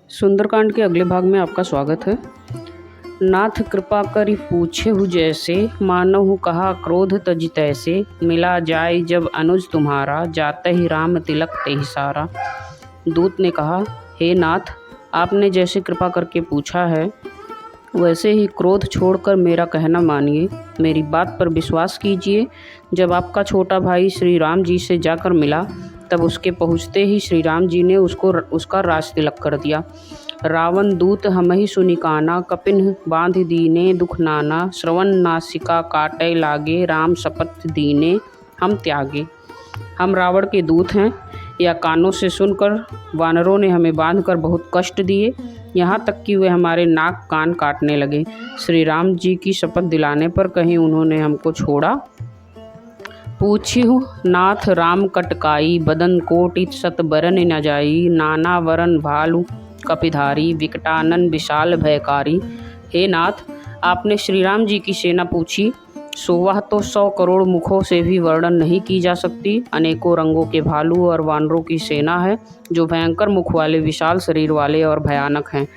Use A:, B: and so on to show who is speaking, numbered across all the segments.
A: सुंदरकांड के अगले भाग में आपका स्वागत है। नाथ कृपा करि पूछेहु जैसे, मानहु कहा क्रोध तज तैसे। मिला जाय जब अनुज तुम्हारा, जाते ही राम तिलक तेहि सारा। दूत ने कहा, हे नाथ, आपने जैसे कृपा करके पूछा है वैसे ही क्रोध छोड़कर मेरा कहना मानिए, मेरी बात पर विश्वास कीजिए। जब आपका छोटा भाई श्री राम जी से जाकर मिला तब उसके पहुँचते ही श्री राम जी ने उसका राज तिलक कर दिया। रावण दूत हमहि सुनि काना, कपिन बांध दीने दुख नाना। श्रवण नासिका काटे लागे, राम शपथ दीने हम त्यागे। हम रावण के दूत हैं, या कानों से सुनकर वानरों ने हमें बांधकर बहुत कष्ट दिए, यहाँ तक कि वे हमारे नाक कान काटने लगे। श्री राम जी की शपथ दिलाने पर कहीं उन्होंने हमको छोड़ा। पूछिहु नाथ राम कटकाई, बदन कोटि सत बरन न जाई। नाना वरन भालु कपिधारी, विकटानन विशाल भयकारी। हे नाथ, आपने श्री राम जी की सेना पूछी, सो वह तो 100 करोड़ मुखों से भी वर्णन नहीं की जा सकती। अनेकों रंगों के भालू और वानरों की सेना है, जो भयंकर मुख वाले, विशाल शरीर वाले और भयानक हैं।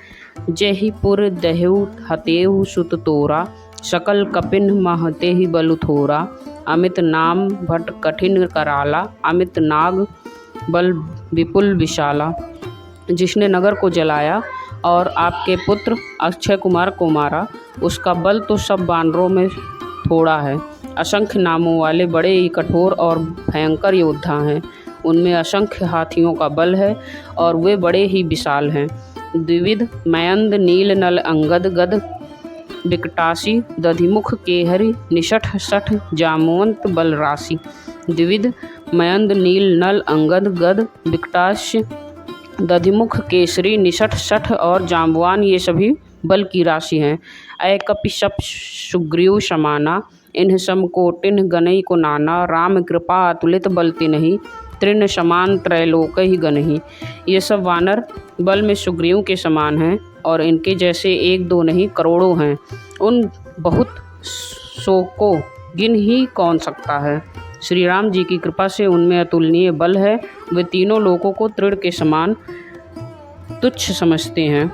A: जेहि पुर दहेउ हतेहु सुत तोरा, सकल कपिन महते ही बलु थोरा। अमित नाम भट कठिन कराला, अमित नाग बल विपुल विशाला। जिसने नगर को जलाया और आपके पुत्र अक्षय कुमार को मारा, उसका बल तो सब वानरों में थोड़ा है। असंख्य नामों वाले बड़े ही कठोर और भयंकर योद्धा हैं। उनमें असंख्य हाथियों का बल है और वे बड़े ही विशाल हैं। द्विविध मयंद नील नल अंगद गद, विकटासी दधिमुख केहरि निषठ सठ जामवंत बल राशि। द्विविध मयंद नील नल अंगद गद, विकटाश दधिमुख केसरी निषठ सठ और जाम्बवान, ये सभी बल की राशि हैं। अय कपिशप सुग्रीव समाना, इन्ह सम कोटिन गनई को नाना। राम कृपा अतुलित बल तिन्हि, तृण समान त्रैलोक ही गनहि। ये सब वानर बल में सुग्रीव के समान हैं और इनके जैसे एक दो नहीं करोड़ों हैं। उन बहुत सो को गिन ही कौन सकता है। श्री राम जी की कृपा से उनमें अतुलनीय बल है। वे तीनों लोगों को तृण के समान तुच्छ समझते हैं।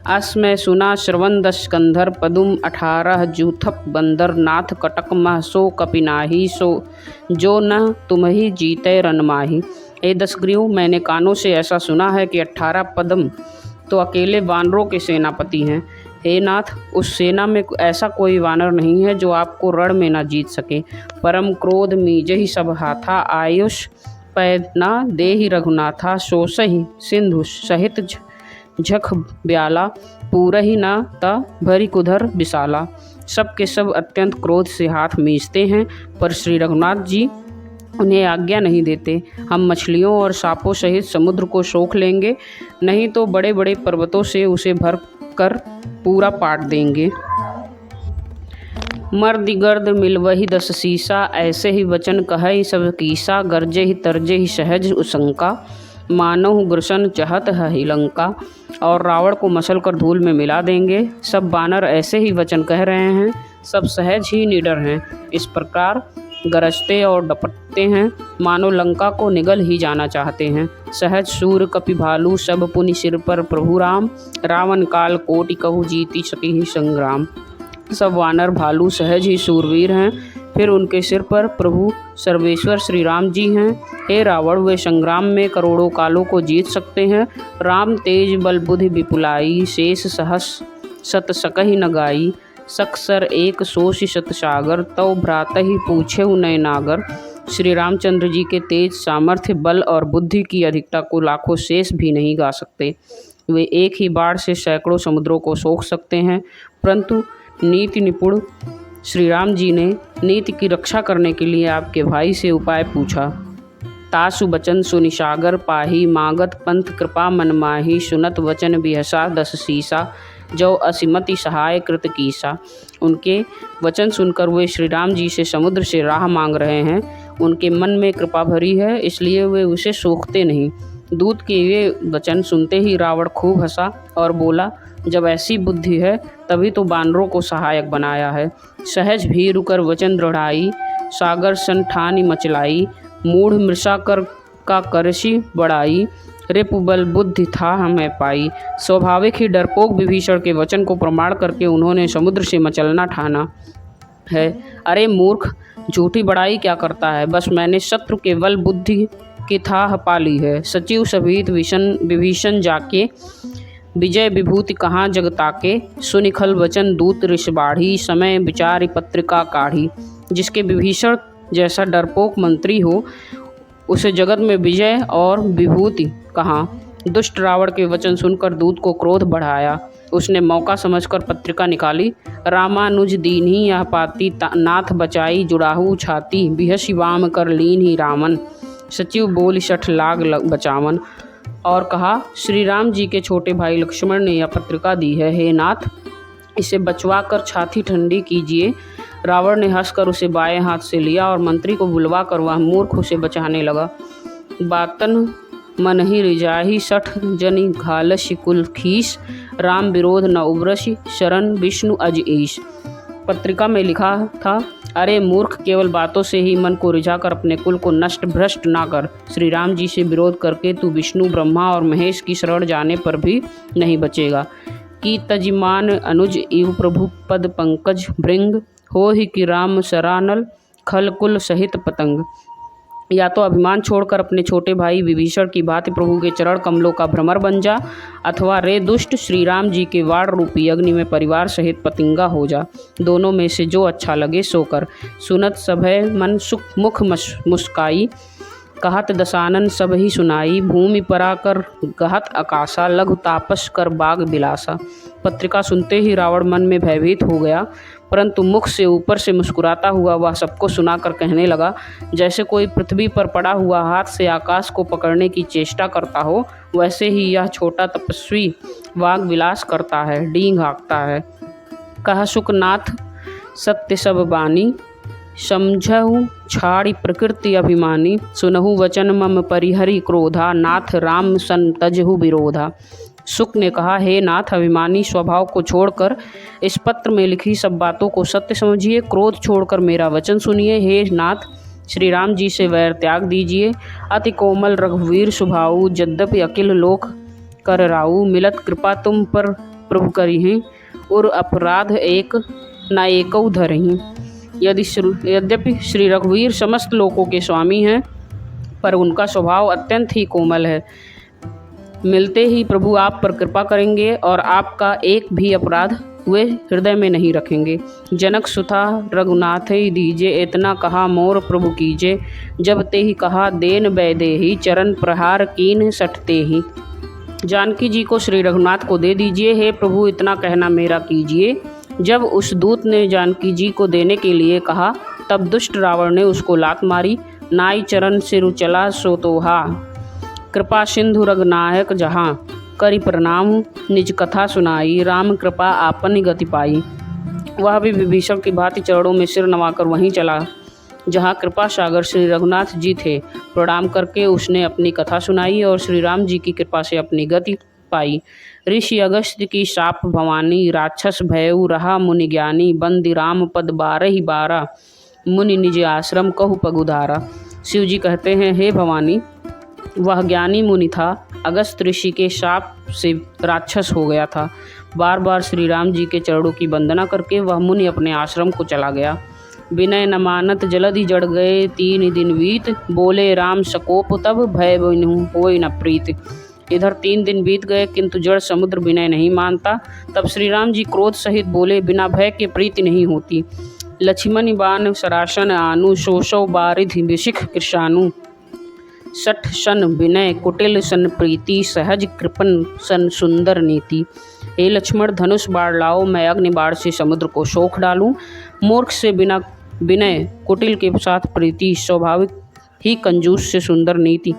A: अस मैं सुना श्रवण 10 कंधर, पदुम 18 जूथप बंदर। नाथ कटक मह सो कपिनाही, सो जो न तुम्हि जीते रनमाही। ए दशग्रीव, मैंने कानों से ऐसा सुना है कि 18 पद्म तो अकेले वानरों के सेनापति हैं। हे नाथ, उस सेना में ऐसा कोई वानर नहीं है जो आपको रण में ना जीत सके। परम क्रोध मीजहि सब हाथा, आयुष पैना देहि रघुनाथा। सोसहि सिंधु सहित झख ब्याला, पूरहि न ता भरी कुधर विशाला। सब के सब अत्यंत क्रोध से हाथ मींचते हैं, पर श्री रघुनाथ जी उन्हें आज्ञा नहीं देते। हम मछलियों और सांपों सहित समुद्र को सोख लेंगे, नहीं तो बड़े बड़े पर्वतों से उसे भर कर पूरा पाट देंगे। मर्द गर्द मिलवही 10 सीसा, ऐसे ही वचन कहई सब कीसा। गरजे ही तरजे ही सहज उसंका, मानव ग्रसन चहत है लंका। और रावण को मसल कर धूल में मिला देंगे। सब बानर ऐसे ही वचन कह रहे हैं, सब सहज ही निडर हैं। इस प्रकार गरजते और डपटते हैं, मानो लंका को निगल ही जाना चाहते हैं। सहज सूर कपि भालू, सब पुनि सिर पर प्रभु राम। रावण काल कोटि कहु, जीति सकी ही संग्राम। सब वानर भालू सहज ही सूरवीर हैं, फिर उनके सिर पर प्रभु सर्वेश्वर श्री राम जी हैं। हे रावण, वे संग्राम में करोड़ों कालों को जीत सकते हैं। राम तेज बल बुद्धि विपुलाई, शेष सहस सत सकहि न गाई। सक्सर एक सोषि शत सागर, तव भ्रातहि पूछेहु नय नागर। श्री रामचंद्र जी के तेज सामर्थ्य, बल और बुद्धि की अधिकता को लाखों शेष भी नहीं गा सकते। वे एक ही बाढ़ से सैकड़ों समुद्रों को सोख सकते हैं। परंतु नीति निपुण श्री राम जी ने नीति की रक्षा करने के लिए आपके भाई से उपाय पूछा। तासु बचन सुनि सागर पाही, मागत पंथ कृपा मन माही। सुनत वचन बिहसा 10 सीसा, जो असीमति सहाय कृत कीसा। उनके वचन सुनकर वे श्री राम जी से समुद्र से राह मांग रहे हैं। उनके मन में कृपा भरी है, इसलिए वे उसे सोखते नहीं। दूत के ये वचन सुनते ही रावण खूब हंसा और बोला, जब ऐसी बुद्धि है तभी तो बानरों को सहायक बनाया है। सहज भी रुकर वचन दृढ़ाई, सागर सन ठानी मचलाई। मूढ़ मृषा कर का करसी बढ़ाई, रिपुबल बुद्धि था हमें पाई। स्वाभाविक ही डरपोक विभीषण के वचन को प्रमाण करके उन्होंने समुद्र से मचलना ठाना है। अरे मूर्ख, झूठी बड़ाई क्या करता है? बस मैंने शत्रु के बल बुद्धि की थाह पाली है। सचिव सहित विभीषण जाके विजय विभूति कहाँ जगताके, सुनिखल वचन दूत ऋषबाढ़ी, समय विचारी पत्रिका काढ़ी। जिसके विभीषण जैसा डरपोक मंत्री हो उसे जगत में विजय और विभूति कहाँ। दुष्ट रावण के वचन सुनकर दूत को क्रोध बढ़ाया। उसने मौका समझकर पत्रिका निकाली। रामानुज दीन्ही यह पाती, नाथ बचाई जुड़ाहू छाती, बिहसी वाम कर लीन ही रामन। सचिव बोल सठ लाग बचावन। और कहा, श्री राम जी के छोटे भाई लक्ष्मण ने यह पत्रिका दी है। हे नाथ, इसे बचवा कर छाती ठंडी कीजिए। रावण ने हंसकर उसे बाएं हाथ से लिया और मंत्री को बुलवा कर वह मूर्ख उसे बचाने लगा। बातन मन ही रिजाही, सठ जनि घालस कुल खीस, राम विरोध न उबरसी, शरण विष्णु अज ईश। पत्रिका में लिखा था, अरे मूर्ख, केवल बातों से ही मन को रिझाकर अपने कुल को नष्ट भ्रष्ट ना कर। श्री राम जी से विरोध करके तू विष्णु ब्रह्मा और महेश की शरण जाने पर भी नहीं बचेगा। कि तजिमान अनुज इव प्रभु पद पंकज भृंग, हो ही कि राम सरानल खल कुल सहित पतंग। या तो अभिमान छोड़कर अपने छोटे भाई विभीषण की भांति प्रभु के चरण कमलों का भ्रमर बन जा, अथवा रे दुष्ट श्री राम जी के वाड़ रूपी अग्नि में परिवार सहित पतंगा हो जा। दोनों में से जो अच्छा लगे सो कर। सुनत सभय मन सुख मुख मुस्काई, कहत दसानन सब ही सुनाई, भूमि परा कर गहत आकाशा, लघु तापस कर बाग बिलासा। पत्रिका सुनते ही रावण मन में भयभीत हो गया, परंतु मुख से ऊपर से मुस्कुराता हुआ वह सबको सुनाकर कहने लगा, जैसे कोई पृथ्वी पर पड़ा हुआ हाथ से आकाश को पकड़ने की चेष्टा करता हो, वैसे ही यह छोटा तपस्वी वाग विलास करता है, डींग हाँकता है। कहा सुखनाथ सत्य सब बानी, समझहु छाड़ी प्रकृति अभिमानी, सुनहु वचन मम परिहरि क्रोधा, नाथ राम सन तजहु विरोधा। सुक ने कहा, हे नाथ, अभिमानी स्वभाव को छोड़कर इस पत्र में लिखी सब बातों को सत्य समझिए, क्रोध छोड़कर मेरा वचन सुनिए। हे नाथ, श्री राम जी से वैर त्याग दीजिए। अति कोमल रघुवीर स्वभाव, यद्यपि अकिल लोक कर राऊ, मिलत कृपा तुम पर प्रभु करिहि, और अपराध एक न एकौ धरहि। यद्यपि श्री रघुवीर समस्त लोकों के स्वामी हैं, पर उनका स्वभाव अत्यंत ही कोमल है। मिलते ही प्रभु आप पर कृपा करेंगे और आपका एक भी अपराध वे हृदय में नहीं रखेंगे। जनक सुता रघुनाथ ही दीजे, इतना कहा मोर प्रभु कीजे, जब ते ही कहा देन बैदे ही, चरण प्रहार कीन सटते ही। जानकी जी को श्री रघुनाथ को दे दीजिए, हे प्रभु इतना कहना मेरा कीजिए। जब उस दूत ने जानकी जी को देने के लिए कहा, तब दुष्ट रावण ने उसको लात मारी। नाई चरण सिर चला सो तोहा, कृपा सिंधु रघुनायक जहाँ, करि प्रणाम निज कथा सुनाई, राम कृपा आपन गति पाई। वह भी विभीषण की भांति चरणों में सिर नवाकर वहीं चला जहाँ कृपा सागर श्री रघुनाथ जी थे। प्रणाम करके उसने अपनी कथा सुनाई और श्री राम जी की कृपा से अपनी गति पाई। ऋषि अगस्त्य की शाप भवानी, राक्षस भयउ रहा मुनि ज्ञानी, बंदी राम पद 12 मुनि निज आश्रम कहु पगुधारा। शिव जी कहते हैं, हे भवानी, वह ज्ञानी मुनि था, अगस्त ऋषि के शाप से राक्षस हो गया था। बार बार श्री राम जी के चरणों की वंदना करके वह मुनि अपने आश्रम को चला गया। विनय न मानत जलधि जड़ गए, 3 दिन बीत, बोले राम सकोप तब, भय बिनु होय न प्रीत। इधर 3 दिन बीत गए किंतु जड़ समुद्र विनय नहीं मानता। तब श्री राम जी क्रोध सहित बोले, बिना भय के प्रीति नहीं होती। लक्ष्मण बाण सरासन आनु, शोषौ बारिधि विशिख कृषानु, सठ सन विनय कुटिल सन प्रीति, सहज कृपन सन सुंदर नीति। हे लक्ष्मण, धनुष बाण लाओ, मैं अग्नि बाण से समुद्र को सोख डालूं। मूर्ख से बिना विनय, कुटिल के साथ प्रीति, स्वाभाविक ही कंजूस से सुंदर नीति।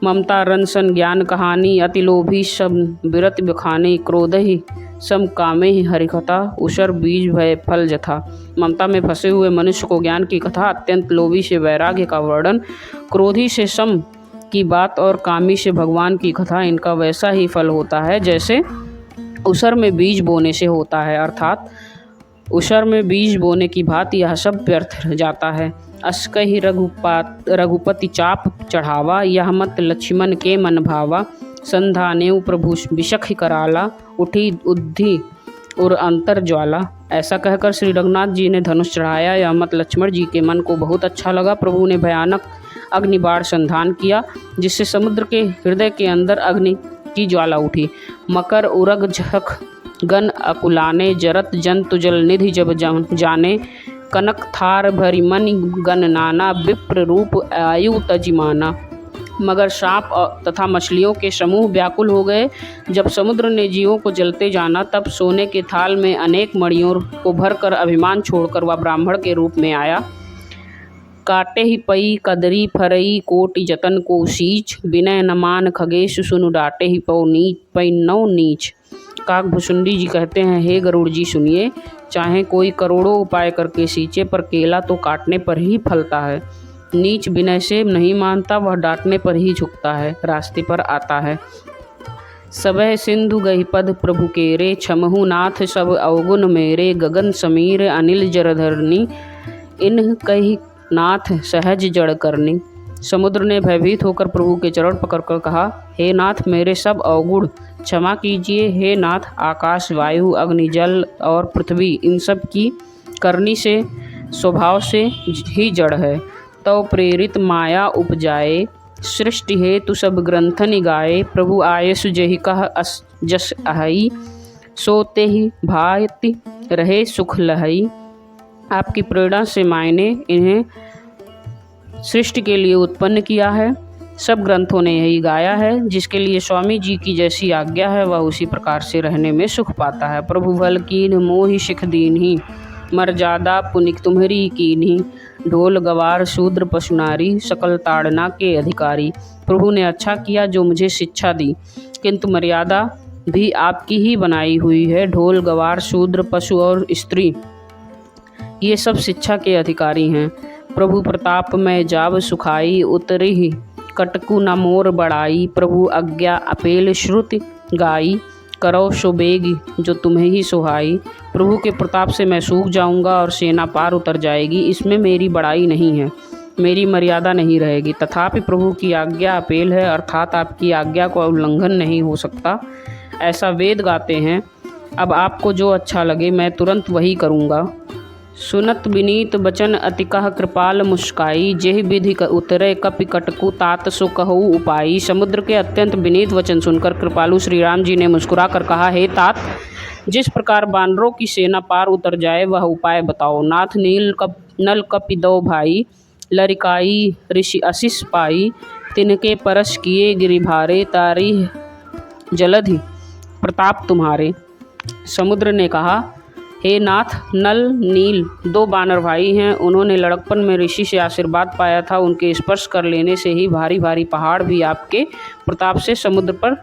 A: ममता रन सन ज्ञान कहानी, अति लोभी सब बिरत बखाने, क्रोध ही सम कामे ही हरिकथा, उसर बीज भय फल जथा। ममता में फंसे हुए मनुष्य को ज्ञान की कथा, अत्यंत लोभी से वैराग्य का वर्णन, क्रोधी से सम की बात और कामी से भगवान की कथा, इनका वैसा ही फल होता है जैसे उसर में बीज बोने से होता है। अर्थात उसर में बीज बोने की भांति यह सब व्यर्थ जाता है। अस्कहि रघुपति चाप चढ़ावा, यह मत लक्ष्मण के मन भावा। संधानेउ प्रभु विशख कराला, उठी उद्धि और अंतर ज्वाला। ऐसा कहकर श्री रघुनाथ जी ने धनुष चढ़ाया। यह मत लक्ष्मण जी के मन को बहुत अच्छा लगा। प्रभु ने भयानक अग्निबाण संधान किया, जिससे समुद्र के हृदय के अंदर अग्नि की ज्वाला उठी। मकर उरग झख गन अकुलाने, जरत जंतु जल निधि जब जाने। कनक थार भरी मणि गण नाना, विप्र रूप आयु तजिमाना। मगर सांप तथा मछलियों के समूह व्याकुल हो गए। जब समुद्र ने जीवों को जलते जाना, तब सोने के थाल में अनेक मणियों को भरकर अभिमान छोड़कर वह ब्राह्मण के रूप में आया। काटे ही पई कदरी फरई, कोटि जतन को सींच। विनय नमान खगेश सुनु, डाटे ही पई नौ नीच। काकभुसुंडी जी कहते हैं, हे गरुड़ जी सुनिए, चाहे कोई करोड़ों उपाय करके सींचे, पर केला तो काटने पर ही फलता है। नीच विनय से नहीं मानता, वह डांटने पर ही झुकता है, रास्ते पर आता है। सबह सिंधु गही पद प्रभु केरे, छमहु नाथ सब अवगुण मेरे। गगन समीर अनिल जरधरनी, इन कही नाथ सहज जड़ करनी। समुद्र ने भयभीत होकर प्रभु के चरण पकड़कर कहा, हे नाथ मेरे सब अवगुण क्षमा कीजिए। हे नाथ, आकाश वायु अग्नि जल और पृथ्वी इन सब की करनी से स्वभाव से ही जड़ है। तो प्रेरित माया उपजाए, सृष्टि हेतु सब ग्रंथ निगाए। प्रभु आयसु जेहि कह जस अहई, सोते ही भांति रहे सुख लहई। आपकी प्रेरणा से मायने इन्हें सृष्टि के लिए उत्पन्न किया है। सब ग्रंथों ने यही गाया है। जिसके लिए स्वामी जी की जैसी आज्ञा है, वह उसी प्रकार से रहने में सुख पाता है। प्रभु भल कीन मोहि शिख दीन्ही, मर्यादा पुनिक तुम्हरी कीन्ही। ढोल गवार शूद्र पशु नारी, सकल ताड़ना के अधिकारी। प्रभु ने अच्छा किया जो मुझे शिक्षा दी, किंतु मर्यादा भी आपकी ही बनाई हुई है। ढोल गवार शूद्र पशु और स्त्री ये सब शिक्षा के अधिकारी हैं। प्रभु प्रताप में जाव सुखाई, उतरी ही कटकु न मोर बड़ाई। प्रभु आज्ञा अपेल श्रुति गाई, करो सो बेगी जो तुम्हें ही सुहाई। प्रभु के प्रताप से मैं सूख जाऊंगा और सेना पार उतर जाएगी। इसमें मेरी बड़ाई नहीं है, मेरी मर्यादा नहीं रहेगी। तथापि प्रभु की आज्ञा अपेल है, अर्थात आपकी आज्ञा का उल्लंघन नहीं हो सकता, ऐसा वेद गाते हैं। अब आपको जो अच्छा लगे मैं तुरंत वही करूँगा। सुनत विनीत बचन अति कह कृपाल मुस्काई, जेहि विधि उतरे कपि कटकु तात सो कहु उपाई। समुद्र के अत्यंत विनीत वचन सुनकर कृपालु श्री राम जी ने मुस्कुरा कर कहा, हे तात, जिस प्रकार बानरों की सेना पार उतर जाए वह उपाय बताओ। नाथ नल कपि दो भाई, लरिकाई ऋषि आशीष पाई। तिनके परस किए गिरिभारे, तारी जलधि प्रताप तुम्हारे। समुद्र ने कहा, हे नाथ, नल नील दो बानर भाई हैं। उन्होंने लड़कपन में ऋषि से आशीर्वाद पाया था। उनके स्पर्श कर लेने से ही भारी भारी पहाड़ भी आपके प्रताप से समुद्र पर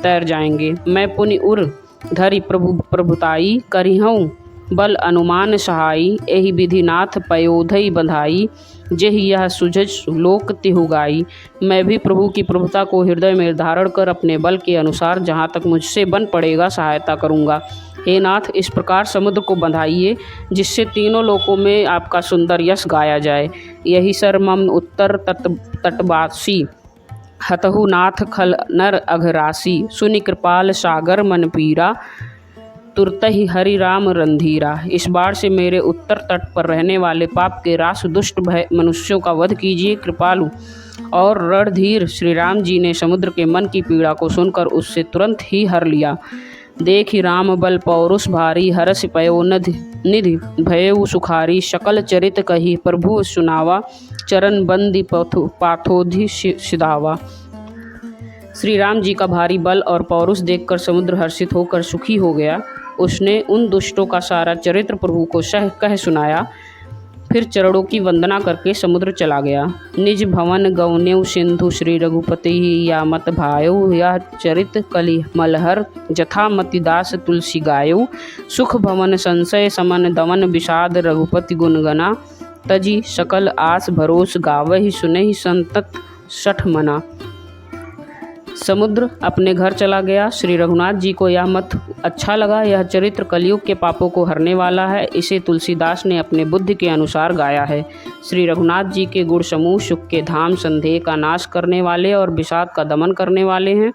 A: तैर जाएंगे। मैं पुनि उर धरि प्रभुताई, करिहऊँ बल अनुमान सहाई। एहि विधि नाथ पयोधई बंधाई, जेहि यह सुझज लोक तिहु गाई। मैं भी प्रभु की प्रभुता को हृदय में धारण कर अपने बल के अनुसार जहाँ तक मुझसे बन पड़ेगा सहायता करूँगा। हे नाथ, इस प्रकार समुद्र को बंधाइए जिससे तीनों लोकों में आपका सुंदर यश गाया जाए। यही सर मम उत्तर तटवासी, हतहु नाथ खल नर अघरासी। सुनि कृपाल सागर मन पीरा, तुरत ही हरि राम रंधीरा। इस बार से मेरे उत्तर तट पर रहने वाले पाप के रास दुष्ट भय मनुष्यों का वध कीजिए कृपालु। और रणधीर श्री राम जी ने समुद्र के मन की पीड़ा को सुनकर उससे तुरंत ही हर लिया। देखि राम बल पौरुष भारी, हरस पयो निधि भयउ सुखारी। सकल चरित कही प्रभु सुनावा, चरण बंदी पाथोधि सिधावा। श्री राम जी का भारी बल और पौरुष देखकर समुद्र हर्षित होकर सुखी हो गया। उसने उन दुष्टों का सारा चरित्र प्रभु को कह सुनाया। फिर चरणों की वंदना करके समुद्र चला गया। निज भवन गौनेउ सिंधु, श्री रघुपति या मत भायउ। यह चरित कलि मलहर, जथा मति दास तुलसी गायउ। सुख भवन संशय समन दमन, विषाद रघुपति गुणगना। तजी सकल आस भरोस गावहि, सुनहि संतत सठ मना। समुद्र अपने घर चला गया। श्री रघुनाथ जी को यह मत अच्छा लगा। यह चरित्र कलयुग के पापों को हरने वाला है। इसे तुलसीदास ने अपने बुद्धि के अनुसार गाया है। श्री रघुनाथ जी के गुण समूह सुख के धाम, संदेह का नाश करने वाले और विषाद का दमन करने वाले हैं।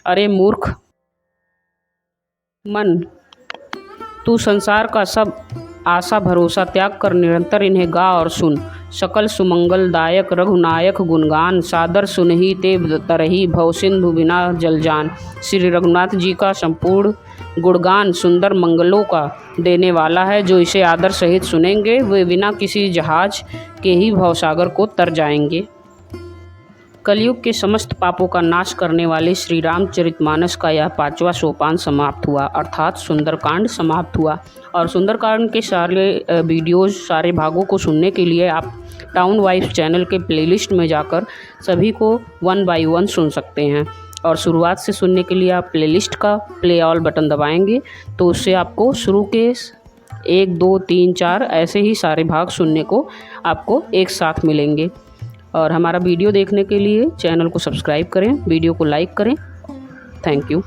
A: अरे मूर्ख मन, तू संसार का सब आशा भरोसा त्याग कर निरंतर इन्हें गा और सुन। सकल सुमंगलदायक रघुनायक गुणगान, सादर सुनहि ते तरही भव सिंधु बिना जल जान। श्री रघुनाथ जी का संपूर्ण गुणगान सुंदर मंगलों का देने वाला है। जो इसे आदर सहित सुनेंगे वे बिना किसी जहाज के ही भवसागर को तर जाएंगे। कलयुग के समस्त पापों का नाश करने वाले श्री रामचरितमानस का यह 5वां सोपान समाप्त हुआ, अर्थात सुंदरकांड समाप्त हुआ। और सुंदरकांड के सारे वीडियोज़, सारे भागों को सुनने के लिए आप टाउन वाइब्स चैनल के प्लेलिस्ट में जाकर सभी को 1 बाय 1 सुन सकते हैं। और शुरुआत से सुनने के लिए आप प्लेलिस्ट का प्ले ऑल बटन दबाएंगे तो उससे आपको शुरू के 1, 2, 3, 4 ऐसे ही सारे भाग सुनने को आपको एक साथ मिलेंगे। और हमारा वीडियो देखने के लिए चैनल को सब्सक्राइब करें, वीडियो को लाइक करें। Thank you.